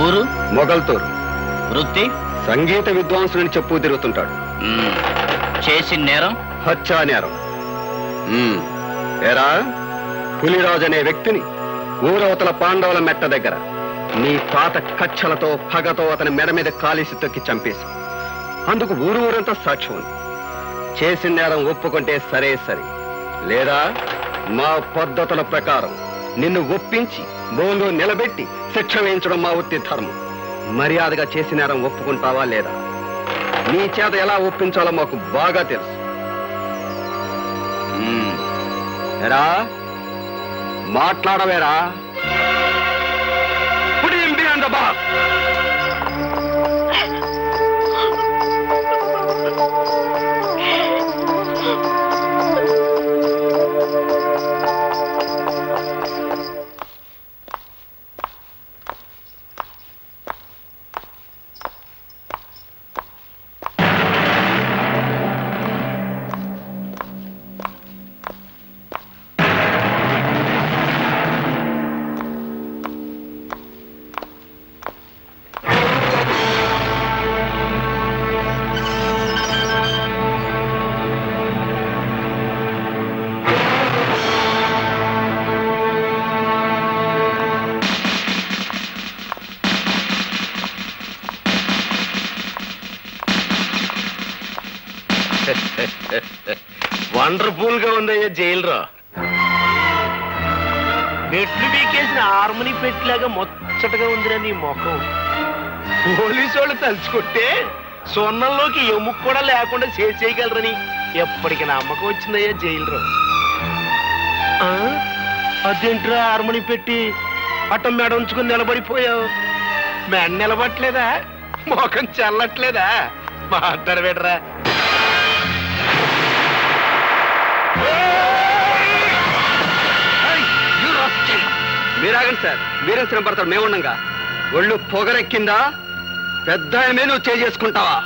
ఊరు మొగల్తూరు. వృత్తి సంగీత విద్వాంసుని చెప్పు తిరుగుతుంటాడు. చేసిన నేరం హత్యా నేరం. ఏరా, పులిరాజు అనే వ్యక్తిని ఊరవతల పాండవుల మెట్ట దగ్గర నీ పాత కచ్చలతో పగతో అతని మెడ మీద కాలిసి తొక్కి చంపేసి అందుకు ఊరంతా సాక్ష్యం ఉంది. చేసిన నేరం ఒప్పుకుంటే సరే సరే, లేదా మా పద్ధతుల ప్రకారం నిన్ను ఒప్పించి బోన్లో నిలబెట్టి శిక్ష వేయించడం మా వృత్తి ధర్మం. మర్యాదగా చేసిన నేరం ఒప్పుకుంటావా లేదా? నీ చేత ఎలా ఒప్పించాలో మాకు బాగా తెలుసు. ఎరా, మాట్లాడవేరా? వండర్ఫుల్ గా ఉందయ్యా జైలురా. మెట్లు బీకేసిన హార్మోని పెట్టిలాగా ముచ్చటగా ఉందిరా నీ ముఖం. పోలీసు వాళ్ళు తలుచుకుంటే సొన్నంలోకి ఎముక కూడా లేకుండా చేయగలరని ఎప్పటికి నమ్మకం వచ్చిందయ్యా జైలురా. అదేంట్రా హార్మోని పెట్టి అట్ట మెడ ఉంచుకుని నిలబడిపోయావు? మెడ నిలబట్లేదా? ముఖం చల్లట్లేదా? మాట్లాడబెడరా. మీరాగండి సార్, మీరేం శ్రమ పడతాడు? మేముండగా ఒళ్ళు పొగరెక్కిందా? పెద్ద ఆయనమే నువ్వు చేసుకుంటావా?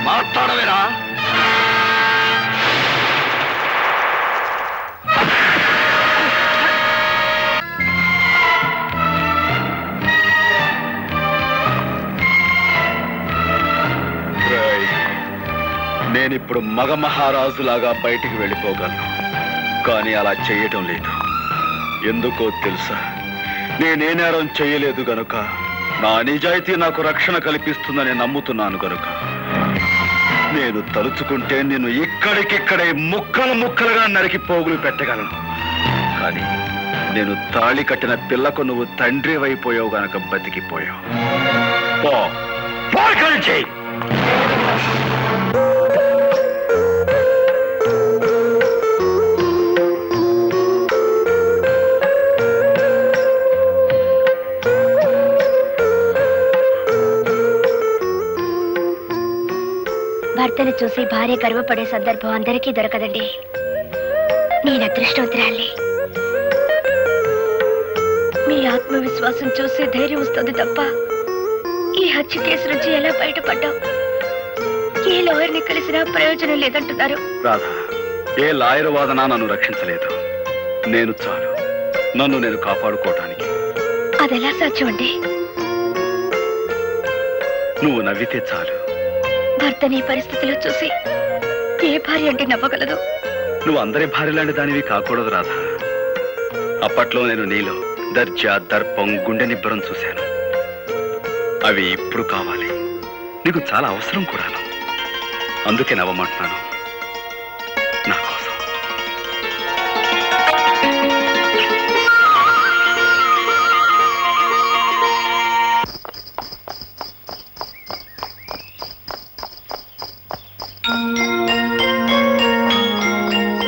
మాట్లాడవేరా? నేనిప్పుడు మగ మహారాజులాగా బయటికి వెళ్ళిపోగలను, కానీ అలా చేయటం లేదు. ఎందుకో తెలుసా? నేనే నేరం చేయలేదు గనుక, నా నిజాయితీ నాకు రక్షణ కల్పిస్తుందని నమ్ముతున్నాను గనుక నేను తలుచుకుంటే నిన్ను ఇక్కడికిక్కడే ముక్కలు ముక్కలుగా నరికి పోగులు పెట్టగలను. కానీ నేను తాళి కట్టిన పిల్లకు నువ్వు తండ్రి అయిపోయావు గనక బతికిపోయావు. చేయి. భర్తను చూసి భార్య గర్వపడే సందర్భం అందరికీ దొరకదండి. నేను అదృష్టవంతురాల్ని. మీ ఆత్మవిశ్వాసం చూసి ధైర్యం వస్తుంది తప్ప ఈ హత్య కేసు నుంచి ఎలా బయటపడ్డాం? ఏ లాయర్ని కలిసినా ప్రయోజనం లేదంటున్నారు. రాధా, ఏ లాయర్ వాదన నన్ను రక్షించలేదు. నేను చాలు నన్ను నేను కాపాడుకోవటానికి. అదెలా సాధ్యం అండి? నువ్వు నవ్వితే చాలు. భర్తని పరిస్థితిలో చూసి ఏ భార్య అంటే నవ్వగలదు? నువ్వు అందరి భార్య లాంటి దానివి కాకూడదు రాధా. అప్పట్లో నేను నీలో దర్జా, దర్పం, గుండె నిబ్బరం చూశాను. అవి ఇప్పుడు కావాలి. నీకు చాలా అవసరం కూడాను. అందుకే నవ్వమంటున్నాను, నా కోసం.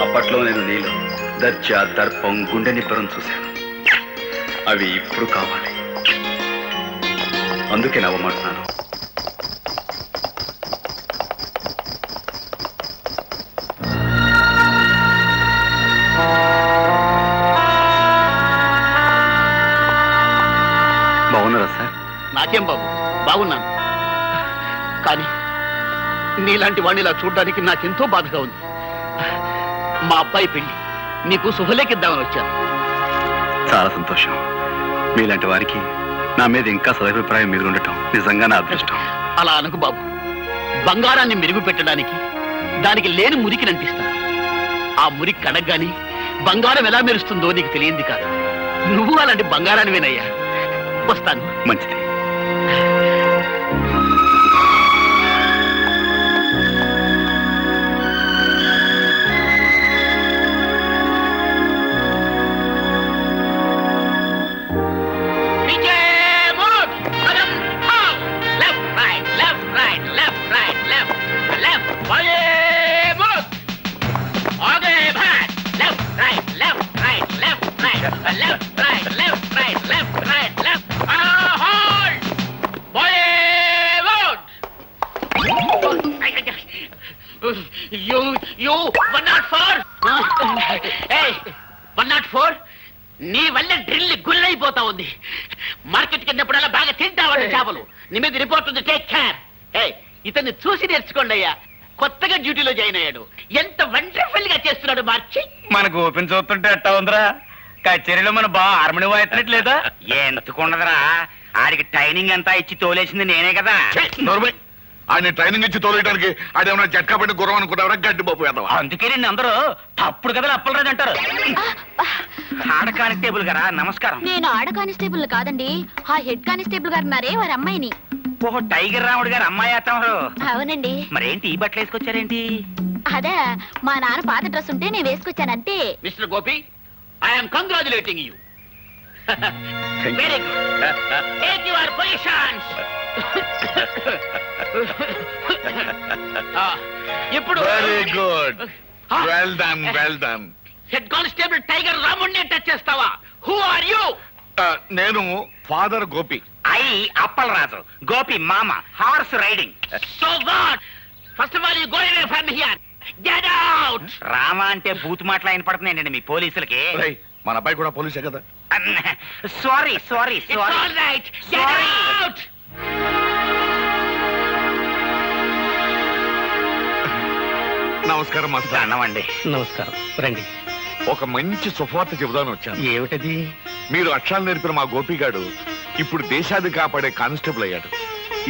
అప్పట్లో నేను నీలో దర్జా, దర్పం, గుండె నిబ్బరం చూశాను. అవి ఇప్పుడు కావాలి. అందుకే నవ్వమంటున్నాను. బాగున్నారా సార్? నాకేం బాబు, బాగున్నాను. కానీ నీలాంటి వాడిని ఇలా చూడడానికి నాకెంతో బాధగా ఉంది. మా అబ్బాయి పెళ్లి నీకు శుభలేఖిద్దామని వచ్చాను. చాలా సంతోషం. మీలాంటి వారికి నా మీద ఇంకా సదభిప్రాయం మీద ఉండటం నిజంగా నా అదృష్టం. అలా అనుకు బాబు. బంగారాన్ని మెరుగు పెట్టడానికి దానికి లేని మురికిని అంటిస్తాను. ఆ మురికి కడగ్గాని బంగారం ఎలా మెరుస్తుందో నీకు తెలియంది కాదు. నువ్వు అలాంటి బంగారానివేనయ్యా. వస్తాను. మంచిది. You 104. Hey, 104. నీ వల్ల డ్రిల్ గుల్లైపోతా ఉంది. మార్కెట్ కిందప్పుడల్లా బాగా తింటావండి చేపలు. నీ మీద రిపోర్ట్ ఉంది. Take care. ఇతన్ని చూసి నేర్చుకోండి అయ్యా. కొత్తగా డ్యూటీలో జాయిన్ అయ్యాడు. ఎంత వండర్ఫుల్ గా చేస్తున్నాడు మార్చి. మనకు ఓపెన్ చూస్తుంటే ఎట్టా ఉందిరా? కచేరీలో మన బాగా హార్మోని వాయించట్లేదా? ఎందుకుండదురా, ఆడికి ట్రైనింగ్ అంతా ఇచ్చి తోలేసింది నేనే కదా. ఆయన ట్రైనింగ్ ఇచ్చి తోలేయడానికి ఆడేమన్నా జట్కా పట్టి గుర్రం అనుకున్నారా? గడ్డి బాబు ఎదవా. అందుకే నేను అందరూ తప్పుడు కదా అప్పలరాజు అంటారు. ఆడ కానిస్టేబుల్ గారా, నమస్కారం. నేను ఆడ కానిస్టేబుల్ కాదండి, ఆ హెడ్ కానిస్టేబుల్ గారు ఉన్నారే వారి అమ్మాయిని. ఓహో, టైగర్ రాముడు గారు అమ్మాయి అత్తమారు. అవునండి. మరేంటి ఈ బట్టలు వేసుకొచ్చారేంటి? అదే మా నాన్న పాత డ్రెస్ ఉంటే నేను వేసుకొచ్చాను అంతే. Mister Gopi, I'm congratulating you. Very good. Take your positions. ఇప్పుడు very good. Well done, well done. Head constable tiger రాముడిని టచ్ చేస్తావా? Who are you? నేను ఫాదర్ గోపి. అప్పలరాజు. గోపి మామ. Horse riding. So what? First of all you go away from here. Get out. Rama అంటే బూత్ మాటలు ఆయన పడుతున్నాయండి మీ పోలీసులకి. రేయ్, మన అబ్బాయి కూడా పోలీసే కదా. Sorry sorry it's sorry. All right. Get out. నమస్కారం మాస్టర్. అన్నమండి. నమస్కారం. రండి. ఒక మంచి సువార్త చెబుదాను వచ్చాను. ఏమిటది? మీరు అక్షరాలు నేర్పిన మా గోపిగాడు ఇప్పుడు దేశాన్ని కాపాడే కానిస్టేబుల్ అయ్యాడు.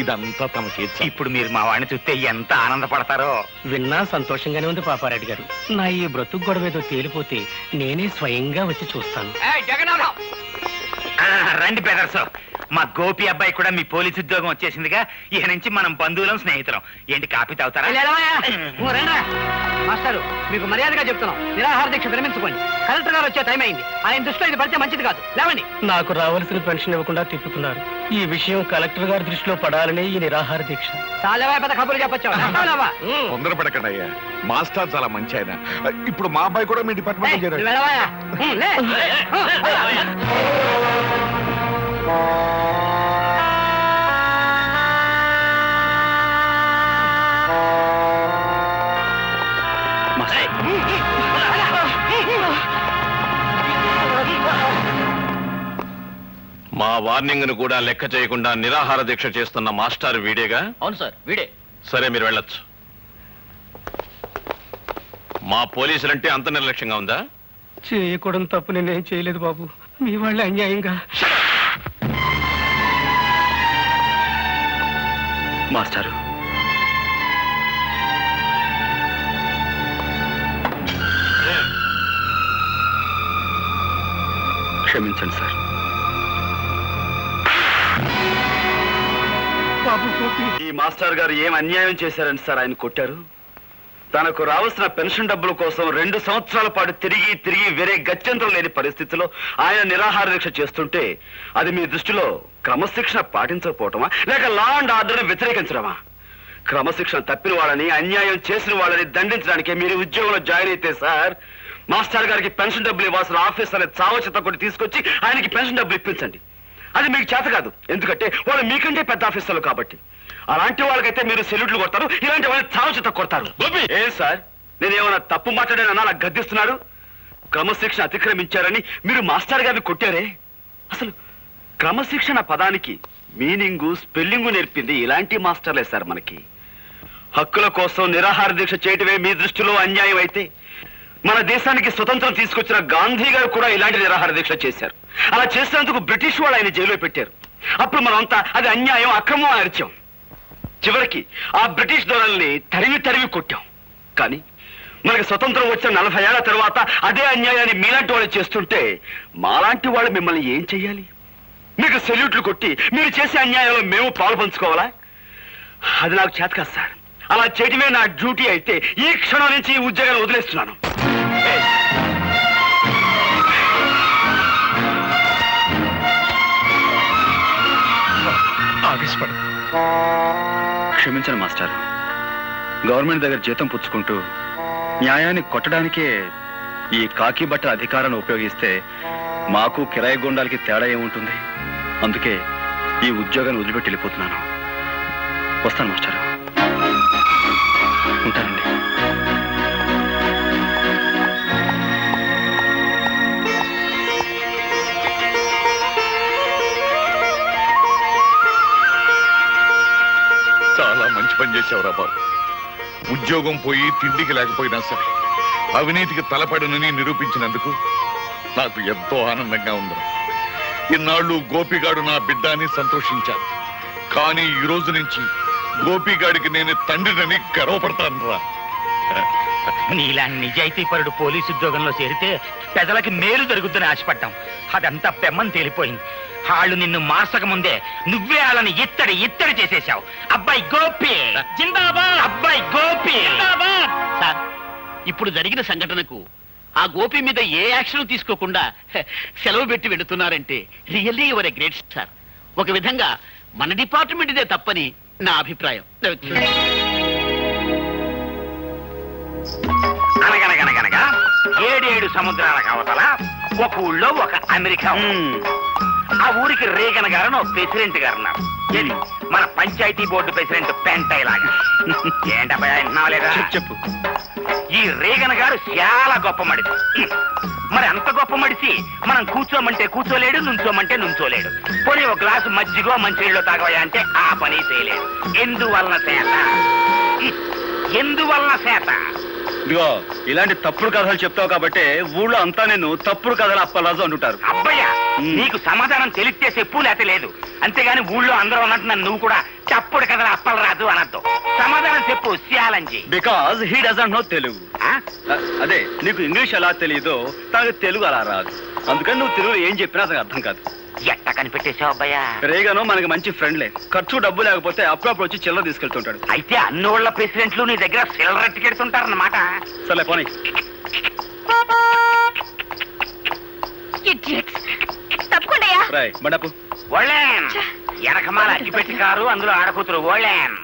ఇదంతా తమ చేతి. ఇప్పుడు మీరు మా వాడిని చూస్తే ఎంత ఆనందపడతారో. విన్నా సంతోషంగానే ఉంది పాపారెడ్డి గారు. నా ఈ బ్రతుకు గొడవేదో తేలిపోతే నేనే స్వయంగా వచ్చి చూస్తాను. రండి బ్రదర్స్. మా గోపి అబ్బాయి కూడా మీ పోలీసు ఉద్యోగం వచ్చేసిందిగా. ఇక నుంచి మనం బంధువులం, స్నేహితులం. ఏంటి కాపీ తాగుతారా? మాస్టారు, మీకు మర్యాదగా చెప్తున్నాం, నిరాహార దీక్ష విరమించుకోండి. కలెక్టర్ గారు వచ్చే టైం అయింది. ఆయన దృష్టిలో ఇది పడితే మంచిది కాదు. లేవండి. నాకు రావాల్సిన పెన్షన్ ఇవ్వకుండా తిప్పుతున్నారు. ఈ విషయం కలెక్టర్ గారి దృష్టిలో పడాలని ఈ నిరాహార దీక్ష. చాలా పెద్ద కబుర్లు చెప్పొచ్చావా? తొందరపడకండి అయ్యా. మాస్టర్ చాలా మంచి ఆయన. ఇప్పుడు మా అబ్బాయి కూడా మీ డిపార్ట్మెంట్ చేరాడు. మా వార్నింగ్ ను కూడా లెక్క చేయకుండా నిరాహార దీక్ష చేస్తున్న మాస్టర్ వీడేగా? అవును సార్, వీడే. సరే, మీరు వెళ్ళొచ్చు. మా పోలీసులంటే అంత నిర్లక్ష్యంగా ఉందా? చేయకూడదు తప్పు నేనేం చేయలేదు బాబు. మీ వాళ్ళ అన్యాయంగా. మాస్టారు, క్షమించండి సార్. బాబు గోపి, ఈ మాస్టర్ గారు ఏం అన్యాయం చేశారని సార్ ఆయన కొట్టారు? తనకు రావాల్సిన పెన్షన్ డబ్బుల కోసం 2 సంవత్సరాల పాటు తిరిగి తిరిగి వేరే గత్యంతరం లేని పరిస్థితిలో ఆయన నిరాహార దీక్ష చేస్తుంటే అది మీ దృష్టిలో క్రమశిక్షణ పాటించకపోవటమా, లేక లా అండ్ ఆర్డర్ వ్యతిరేకించడమా? క్రమశిక్షణ తప్పిన వాళ్ళని, అన్యాయం చేసిన వాళ్ళని దండించడానికే మీరు ఉద్యోగంలో జాయిన్ అయితే సార్, మాస్టర్ గారికి పెన్షన్ డబ్బులు ఇవ్వాల్సిన ఆఫీసర్ని చావచిత్త కొట్టి తీసుకొచ్చి ఆయనకి పెన్షన్ డబ్బులు ఇప్పించండి. అది మీకు చేత కాదు, ఎందుకంటే వాళ్ళు మీకంటే పెద్ద ఆఫీసర్లు కాబట్టి. అలాంటి వాళ్ళకైతే మీరు సెల్యూట్లు కొడతారు, ఇలాంటి వాళ్ళని చావచిత్త కొడతారు. ఏం సార్, నేనేమన్నా తప్పు మాట్లాడానన్నా నాకు గద్దిస్తున్నారు? క్రమశిక్షణ అతిక్రమించారని మీరు మాస్టర్ గారిని కొట్టారే. అసలు క్రమశిక్షణ పదానికి మీనింగు, స్పెల్లింగు నేర్పింది ఇలాంటి మాస్టర్లే సార్ మనకి. హక్కుల కోసం నిరాహార దీక్ష చేయటమే మీ దృష్టిలో అన్యాయం అయితే మన దేశానికి స్వతంత్రం తీసుకొచ్చిన గాంధీ గారు కూడా ఇలాంటి నిరాహార దీక్ష చేశారు. అలా చేసినందుకు బ్రిటిష్ వాళ్ళు ఆయన జైల్లో పెట్టారు. అప్పుడు మనమంతా అది అన్యాయం, అక్రమం అరిచాం. చివరికి ఆ బ్రిటిష్ దొరల్ని తరిమి కొట్టాం. కానీ మనకి స్వతంత్రం వచ్చిన 40 ఏళ్ల తర్వాత అదే అన్యాయాన్ని మీలాంటి వాళ్ళు చేస్తుంటే మాలాంటి వాళ్ళు మిమ్మల్ని ఏం చెయ్యాలి? మీకు సెల్యూట్లు కొట్టి మీరు చేసే అన్యాయంలో మేము పాలు పంచుకోవాలా? అది నాకు చేత కాదు సార్. అలా చేయటమే నా డ్యూటీ అయితే ఈ క్షణం నుంచి ఈ ఉద్యోగాన్ని వదిలేస్తున్నాను. క్షమించండి మాస్టర్. గవర్నమెంట్ దగ్గర జీతం పుచ్చుకుంటూ న్యాయాన్ని కొట్టడానికే ఈ కాకి బట్ట అధికారాన్ని ఉపయోగిస్తే మాకు కిరాయి గుండాలకి తేడా ఏముంటుంది? అందుకే ఈ ఉద్యోగాన్ని వదిలిపెట్టి వెళ్ళిపోతున్నాను. వస్తాను మాస్టర్. ఉంటానండి. చాలా మంచి పని చేసావురా బాబు. ఉద్యోగం పోయి తిండికి లేకపోయినా సరే అవినీతికి తలపడనని నిరూపించినందుకు నాకు ఎంతో ఆనందంగా ఉంది. ఇన్నాళ్ళు గోపిగాడు నా బిడ్డ అని సంతోషించాను. కానీ ఈ రోజు నుంచి గోపిగాడికి నేను తండ్రినని గర్వపడతాను రా. నీలా నిజాయితీపరుడు పోలీసు ఉద్యోగంలో చేరితే ప్రజలకి మేలు జరుగుతుందని ఆశపడ్డాం. అదంతా పెమ్మని తేలిపోయింది. వాళ్ళు నిన్ను మార్చక ముందే నువ్వే వాళ్ళని ఇత్తడి చేసేశావు. అబ్బాయి గోపి జిందాబాద్, అబ్బాయి గోపి జిందాబాద్. సార్, ఇప్పుడు జరిగిన సంఘటనకు ఆ గోపి మీద ఏ యాక్షన్ తీసుకోకుండా సెలవు పెట్టి వెళుతున్నారంటే really your a great sir. ఒక విధంగా మన డిపార్ట్మెంట్ ఇదే తప్పని నా అభిప్రాయం. అనగనగనగనగా 7 సముద్రాలకు అవతల ఒక ఊళ్ళో ఒక అమెరికా ఉంది. ఆ ఊరికి రేగన్ గారు ఒక ప్రెసిడెంట్ గారు ఉన్నారు. ఇది మన పంచాయతీ బోర్డు ప్రెసిడెంట్ పెంటై లాగా. ఏంటబ్బా విన్నావలేదా? చెప్పు. ఈ రేగన్ గారు చాలా గొప్ప మడిసి. మరి అంత గొప్ప మడిసి మనం కూర్చోమంటే కూర్చోలేడు, నుంచోమంటే నుంచోలేడు. పోనీ ఒక గ్లాసు మజ్జిగో మంచినీళ్ళు తాగవయా అంటే ఆ పని చేయలేడు. ఎందువలన చేత ఇదిగో ఇలాంటి తప్పుడు కథలు చెప్తావు కాబట్టి ఊళ్ళో అంతా నేను తప్పుడు కథలు అప్పలరాజు అంటుంటారు. అబ్బయ్యా, నీకు సమాధానం తెలిస్తే చెప్పు, లేక లేదు. అంతేగాని ఊళ్ళో అందరూ అన్నట్టు నన్ను నువ్వు కూడా తప్పుడు కథలు అప్పలరాదు అనద్దు. సమాధానం చెప్పు challenge. Because he doesn't know Telugu. అదే నీకు ఇంగ్లీష్ ఎలా తెలియదో తనకు తెలుగు అలా రాదు. అందుకని నువ్వు తెలుగులో ఏం చెప్పినా అతనికి అర్థం కాదు. ఎట్ట కనిపెట్టేశావు అబ్బయ్యా? రేగను మనకి మంచి ఫ్రెండ్లే. ఖర్చు డబ్బు లేకపోతే అప్పుడప్పుడు వచ్చి చిల్లర తీసుకెళ్తుంటాడు. అయితే అన్నోళ్ల ప్రెసిడెంట్లు నీ దగ్గర సిల్లర్ టికెడుతుంటారన్నమాట. సరే పోనీ. తప్పకుండా రాయ్ బండపు. ఓళ్ళేన్ వెనకమాల అగ్గిపెట్టి కారు, అందులో ఆడకూతురు ఓళ్ళేన్.